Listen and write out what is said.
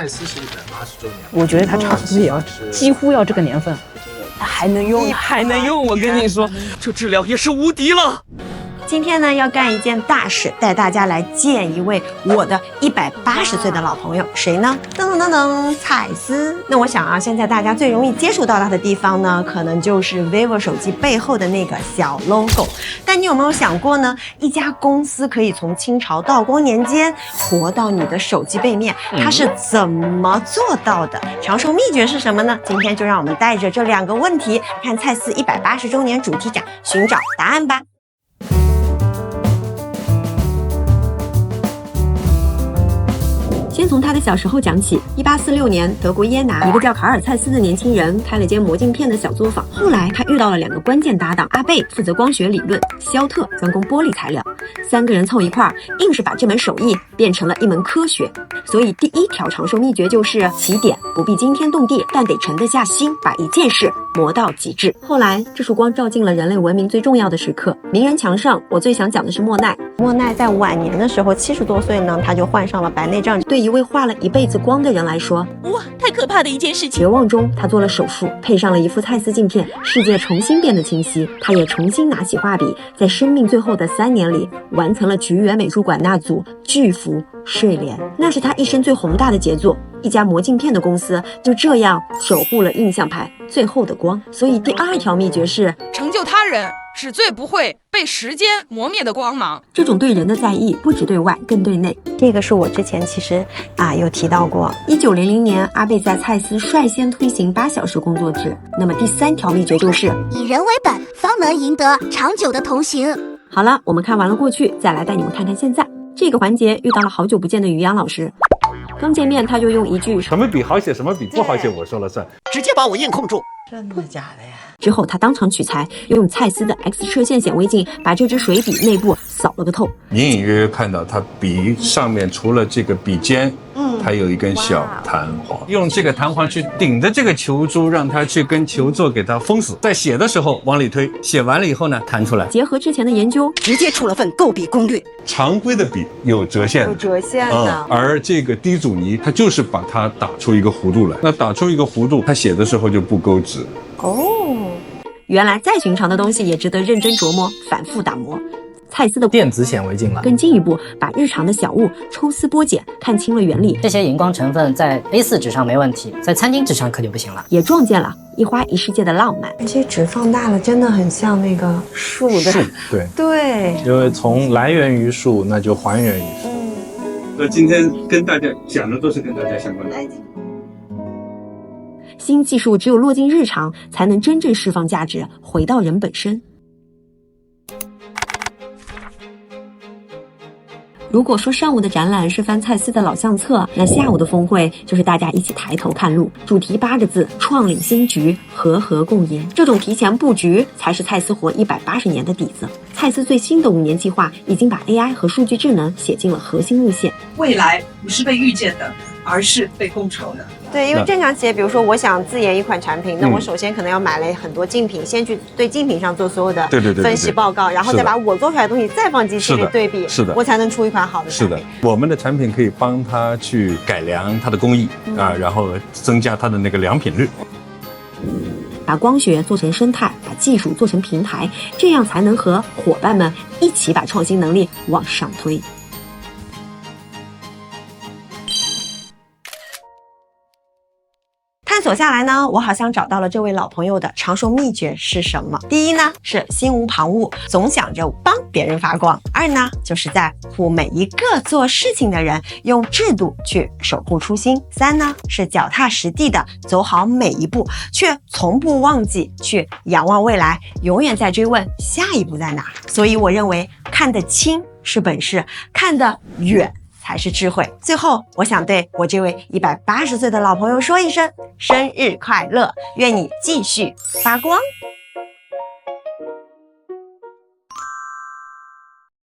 蔡司是180周年，我觉得它差不多也要几乎要这个年份，还能用，还能用。我跟你说，这质量也是无敌了。今天呢，要干一件大事，带大家来见一位我的180岁的老朋友，谁呢？噔噔噔噔，蔡司。那我想啊，现在大家最容易接触到他的地方呢，可能就是 vivo 手机背后的那个小 logo。但你有没有想过呢？一家公司可以从清朝道光年间活到你的手机背面，它是怎麼做到的？長壽秘訣是什麼呢？今天就讓我們帶着這2個問題，看蔡司180周年主題展，尋找答案吧。先從他的小時候講起。1846年，德國耶拿一個叫卡爾·蔡司的年輕人開了間磨鏡片的小作坊。後來他遇到了2個關鍵搭檔，阿貝負責光學理論，肖特專攻玻璃材料。3個人湊一塊兒，硬是把這門手藝變成了一門科學。所以第1條長壽秘訣就是起點不必驚天動地，但得沉得下心，把一件事磨到極致。後來這束光照進了人類文明最重要的時刻。名人牆上，我最想講的是莫奈。莫奈在晚年的時候，70多歲呢，他就患上了白內障。對一位畫了一輩子光的人來說，哇，太可怕的一件事情。絕望中，他做了手術，配上了一副蔡司鏡片，世界重新變得清晰。他也重新拿起畫筆，在生命最後的3年裡，完成了菊園美術館那組巨幅睡蓮，那是他一生最宏大的傑作。一家磨鏡片的公司就這樣守護了印象派最後的光。所以第2條秘訣是成就他人，使最不會被時間磨滅的光芒。這種對人的在意不只對外，更對內。這個是我之前其實有提到過。1900年，阿貝在蔡司率先推行8小時工作制。那麼第3條秘訣就是以人為本，方能贏得長久的同行。好了，我們看完了過去，再來帶你們看看現在。這個環節遇到了好久不見的於洋老師。剛見面他就用一句什麼筆好寫，什麼筆不好寫，我說了算，直接把我硬控住。真的假的呀？之後他當場取材，用蔡司的 X 射線顯微鏡把這支水筆內部掃了個透。隱隱約約看到它筆上面除了這個筆尖，它有一根小彈簧，用這個彈簧去頂着這個球珠，讓它去跟球座給它封死。在寫的時候往裡推，寫完了以後呢，彈出來。結合之前的研究，直接出了份構筆攻略。常規的筆有折線的，有折線的，而這個低阻尼它就是把它打出一個弧度來。那打出一個弧度，它寫的時候就不勾直。哦，原來再尋常的東西也值得認真琢磨，反覆打磨。蔡司的電子顯微鏡了，更進一步把日常的小物抽絲剝繭，看清了原理。這些熒光成分在 A4 紙上沒問題，在餐巾紙上可就不行了。也撞見了一花一世界的浪漫。這些紙放大了，真的很像那個樹的。對，因為從來源於樹，那就還原於樹。那今天跟大家講的都是跟大家相關的。新技術只有落進日常，才能真正釋放價值，回到人本身。如果說上午的展覽是翻蔡司的老相冊，那下午的峰會就是大家一起抬頭看路。主題8個字：創領新局，和和共贏。這種提前布局才是蔡司活180年的底子。蔡司最新的5年計劃已經把 AI 和數據智能寫進了核心路線。未來不是被預見的，而是被共籌的。對，因為正常企業，比如說我想自研一款產品，那我首先可能要買了很多競品，先去對競品上做所有的分析報告，然後再把我做出來的東西再放機器裡對比，是的，我才能出一款好的產品。是的，我們的產品可以幫他去改良它的工藝然後增加它的那個良品率。把光學做成生態，把技術做成平台，這樣才能和夥伴們一起把創新能力往上推。探索下來呢，我好像找到了這位老朋友的長壽秘訣是什麼？第一呢，是心無旁騖，總想着幫別人發光；二呢，就是在乎每一個做事情的人，用制度去守護初心；三呢，是腳踏實地的走好每一步，卻從不忘記去仰望未來，永遠在追問下一步在哪。所以我認為看得清是本事，看得遠才是智慧。最後，我想對我這位180歲的老朋友說一聲生日快樂，願你繼續發光。